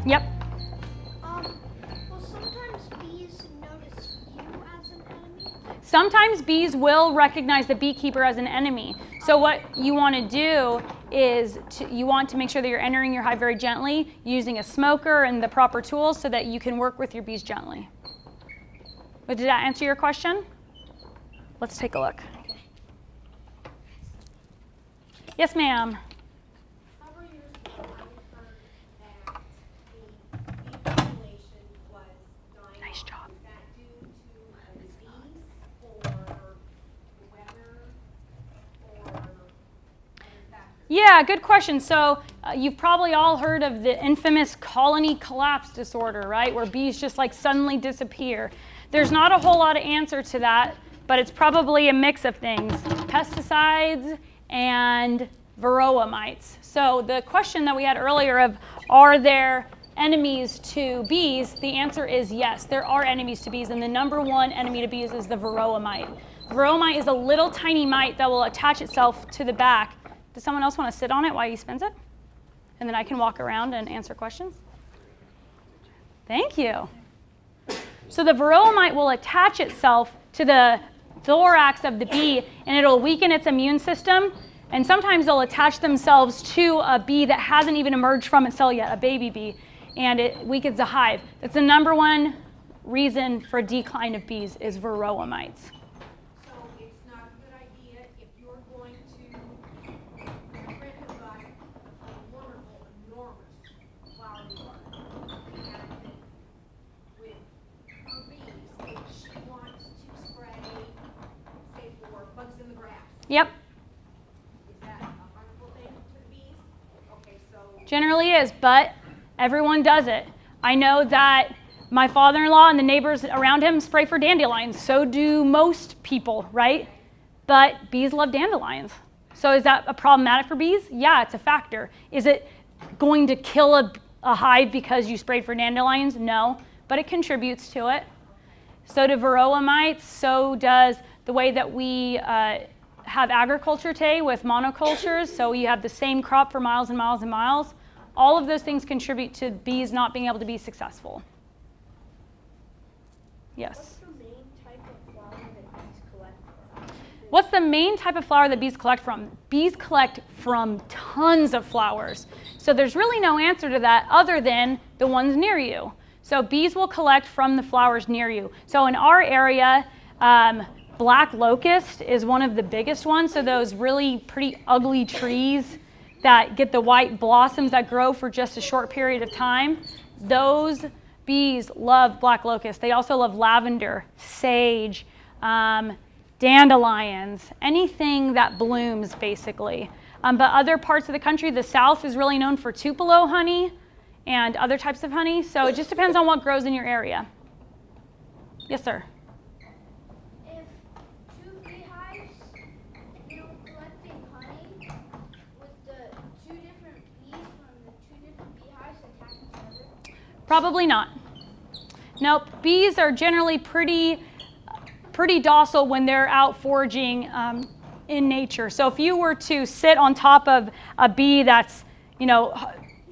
Yep. Well, sometimes bees notice you as an enemy. Sometimes bees will recognize the beekeeper as an enemy. So what you want to do is you want to make sure that you're entering your hive very gently, using a smoker and the proper tools so that you can work with your bees gently. But did that answer your question? Let's take a look. Yes, ma'am. Several years ago, I heard that the bee population was dying Nice off. job. Is that due to a disease or weather or other factors? Yeah, good question. So you've probably all heard of the infamous colony collapse disorder, right? Where bees just like suddenly disappear. There's not a whole lot of answer to that, but it's probably a mix of things. Pesticides and varroa mites. So the question that we had earlier of are there enemies to bees, the answer is yes, there are enemies to bees, and the number one enemy to bees is the varroa mite. Varroa mite is a little tiny mite that will attach itself to the back. Does someone else want to sit on it while he spins it? And then I can walk around and answer questions. Thank you. So the varroa mite will attach itself to the thorax of the bee, and it'll weaken its immune system. And sometimes they'll attach themselves to a bee that hasn't even emerged from its cell yet, a baby bee, and it weakens the hive. That's the number one reason for decline of bees is varroa mites. So it's not a good idea if you're going to, my friend has got a wonderful, enormous flower garden. And with her bees, if she wants to spray, say for bugs in the grass, Yep, is that a harmful thing to the bees? Okay, so generally is, but everyone does it. I know that my father-in-law and the neighbors around him spray for dandelions. So do most people, right? But bees love dandelions. So is that a problematic for bees? Yeah, it's a factor. Is it going to kill a hive because you sprayed for dandelions? No, but it contributes to it. So do varroa mites, so does the way that we have agriculture today with monocultures. So you have the same crop for miles and miles and miles. All of those things contribute to bees not being able to be successful. Yes? What's the main type of flower that bees collect from? What's the main type of flower that bees collect from? Bees collect from tons of flowers. So there's really no answer to that other than the ones near you. So bees will collect from the flowers near you. So in our area, black locust is one of the biggest ones. So those really pretty ugly trees that get the white blossoms that grow for just a short period of time, those bees love black locust. They also love lavender, sage, dandelions, anything that blooms basically. But other parts of the country, the South is really known for tupelo honey and other types of honey. So it just depends on what grows in your area. Yes, sir. If two beehives, collecting honey, would the two different bees from the two different beehives attack each other? Probably not. Nope. Bees are generally pretty docile when they're out foraging in nature. So if you were to sit on top of a bee that's,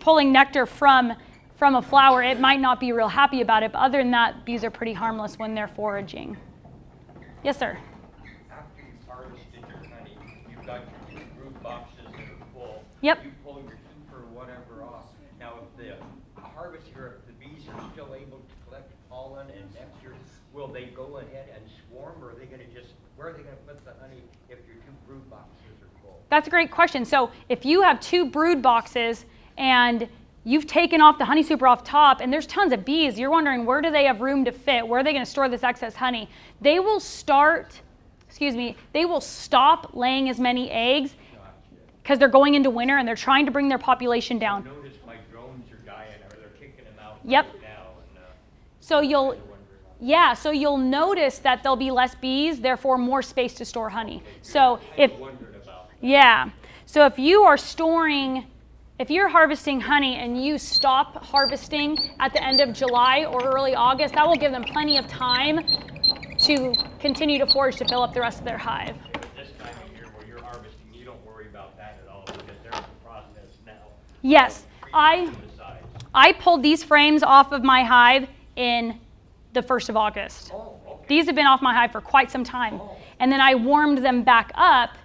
pulling nectar from a flower, it might not be real happy about it. But other than that, bees are pretty harmless when they're foraging. Yes, sir. After you've harvested your honey, you've got your two brood boxes that are full. Yep. You pull your super or whatever off. Now, if the harvester, if the bees are still able to collect pollen and nectar, will they go ahead and swarm, or are they going to where are they going to put the honey if your two brood boxes are full? That's a great question. So if you have two brood boxes and you've taken off the honey super off top and there's tons of bees, you're wondering where do they have room to fit? Where are they going to store this excess honey? They will stop laying as many eggs because they're going into winter and they're trying to bring their population down. Notice my drones are dying, or they're kicking them out Yep. right now. And, So you'll notice that there'll be less bees, therefore more space to store honey. So if you're harvesting honey and you stop harvesting at the end of July or early August, that will give them plenty of time to continue to forage to fill up the rest of their hive. This time of year where you're harvesting, you don't worry about that at all because there's a process now. Yes, I pulled these frames off of my hive in the 1st of August. Oh, okay. These have been off my hive for quite some time. Oh. And then I warmed them back up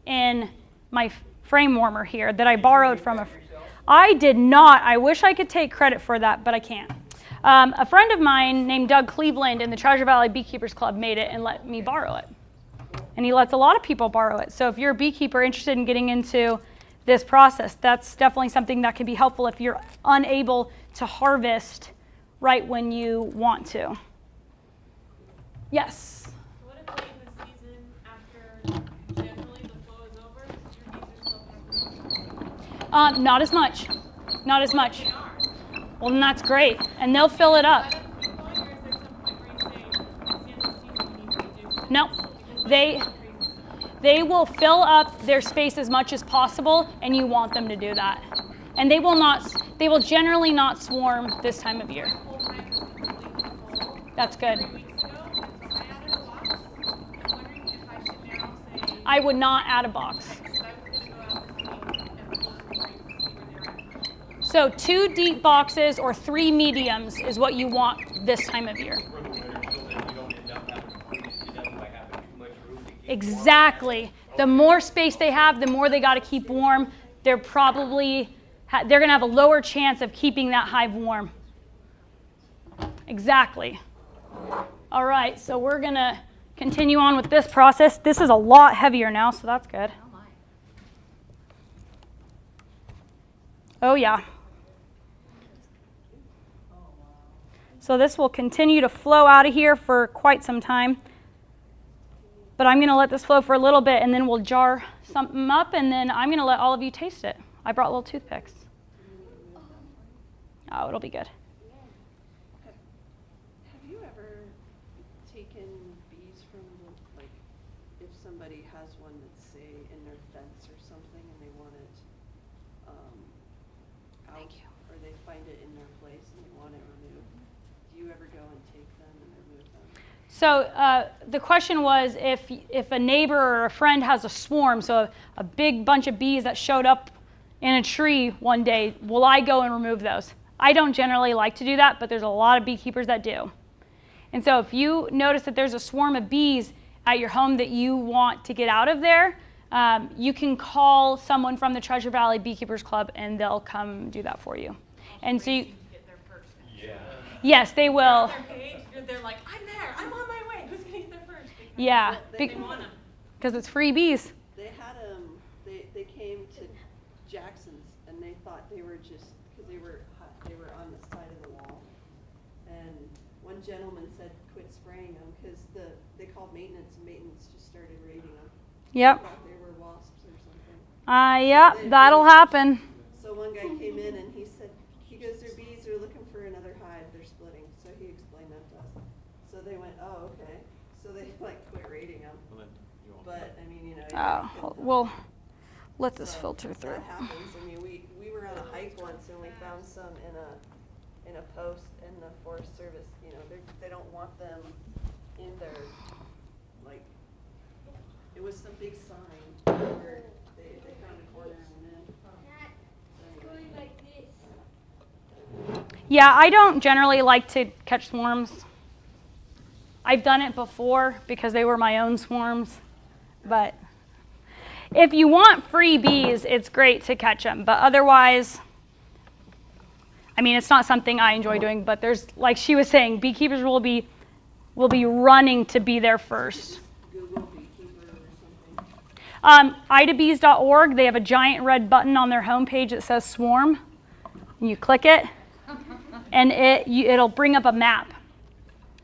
in my frame warmer here that I borrowed from a... I did not. I wish I could take credit for that, but I can't. A friend of mine named Doug Cleveland in the Treasure Valley Beekeepers Club made it and let me borrow it. And he lets a lot of people borrow it. So if you're a beekeeper interested in getting into this process, that's definitely something that can be helpful if you're unable to harvest right when you want to. Yes? What if late in the season, after generally the flow is over, your bees are still going to Not as much. Not as much. They are. Well, then that's great. And they'll fill it up. Let us keep going, or is there some point where you say, at the end of the season, we need to reduce it? No. Because They... that's crazy. They will fill up their space as much as possible, and you want them to do that. And they will generally not swarm this time of year. Whole hive was completely full That's good. 3 weeks ago, and so I added a box. I'm wondering if I should now say, I would not add a box. because I was going to go out this week and pull some frames to see where they're at. So 2 deep boxes or 3 mediums is what you want this time of year. For the winter, so that you don't end up having to freeze to death by having too much room to keep Exactly. The more space they have, the more they got to keep warm. They're probably they're going to have a lower chance of keeping that hive warm. Exactly. All right, so we're going to continue on with this process. This is a lot heavier now, so that's good. Oh, yeah. So this will continue to flow out of here for quite some time. But I'm going to let this flow for a little bit, and then we'll jar something up, and then I'm going to let all of you taste it. I brought little toothpicks. Oh, it'll be good. Have you ever taken bees from, like, if somebody has one that's, say, in their fence or something and they want it out, or they find it in their place and they want it removed, do you ever go and take them and remove them? So the question was if a neighbor or a friend has a swarm, so a big bunch of bees that showed up in a tree one day, will I go and remove those? I don't generally like to do that, but there's a lot of beekeepers that do. And so if you notice that there's a swarm of bees at your home that you want to get out of there, you can call someone from the Treasure Valley Beekeepers Club and they'll come do that for you. And so you, Get there first. Yeah. yes, they will. Their page, they're like, I'm there, I'm on my way. Who's going to get there first? Because Yeah, They want them. because it's free bees. They had they came to Jackson's and they thought they were just, because they were on the side of the wall. And one gentleman said, quit spraying them, because they called maintenance and maintenance just started raiding them. Yep. Thought they were wasps or something. Yep, that'll happen. So one guy came in and he said, he goes, their bees are looking for another hive, they're splitting. So he explained that to us. So they went, oh, okay. So they like quit raiding them. But I mean, you know. you couldn't- We'll let this so filter through. That happens. I mean, we were on a hike once and we found some in a post in the Forest Service. You know, they don't want them in their, like, it was some big sign where they found a corner and went in. Not going like this. Yeah, I don't generally like to catch swarms. I've done it before because they were my own swarms. But if you want free bees, it's great to catch them. But otherwise, I mean, it's not something I enjoy doing. But there's, like she was saying, beekeepers will be running to be there first. Google beekeeper or something. idabees.org, they have a giant red button on their homepage that says swarm. And you click it, and it'll bring up a map.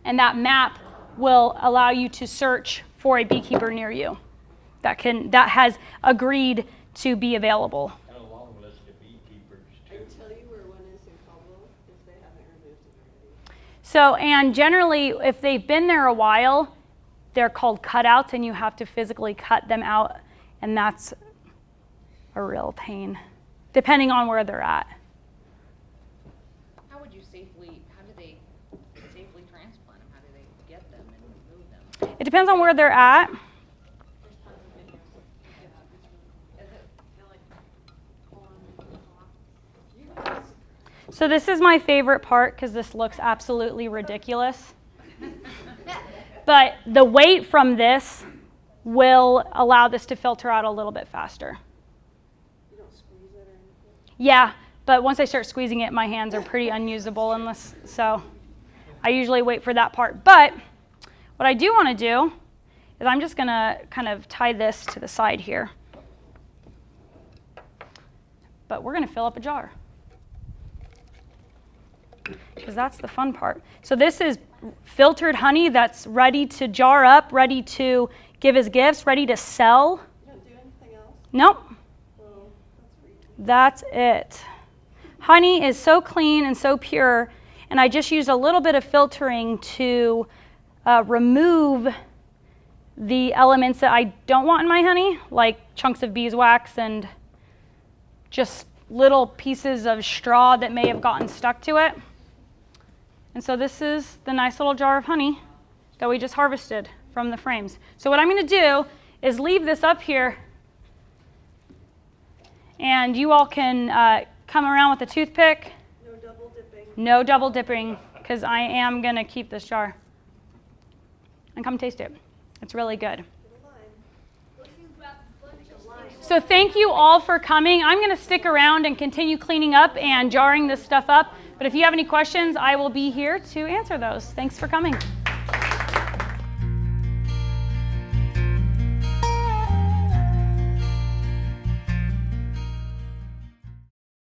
And that map will allow you to search for a beekeeper near you that has agreed to be available. And a long list of beekeepers I too. can tell you where one is in Caldwell if they haven't removed it already. So, and generally, if they've been there a while, they're called cutouts, and you have to physically cut them out, and that's a real pain, depending on where they're at. How do they safely transplant them? How do they get them and remove them? It depends on where they're at. So this is my favorite part because this looks absolutely ridiculous. But the weight from this will allow this to filter out a little bit faster. You don't squeeze it or anything? Yeah, but once I start squeezing it, my hands are pretty unusable unless, so I usually wait for that part. But what I do want to do is I'm just going to kind of tie this to the side here. But we're going to fill up a jar, because that's the fun part. So this is filtered honey that's ready to jar up, ready to give as gifts, ready to sell. You don't do anything else? Nope, Oh, that's reach. that's it. Honey is so clean and so pure, and I just use a little bit of filtering to remove the elements that I don't want in my honey, like chunks of beeswax and just little pieces of straw that may have gotten stuck to it. And so this is the nice little jar of honey that we just harvested from the frames. So what I'm going to do is leave this up here, and you all can come around with a toothpick. No double dipping. No double dipping, because I am going to keep this jar. And come taste it. It's really good. So thank you all for coming. I'm going to stick around and continue cleaning up and jarring this stuff up. But if you have any questions, I will be here to answer those. Thanks for coming.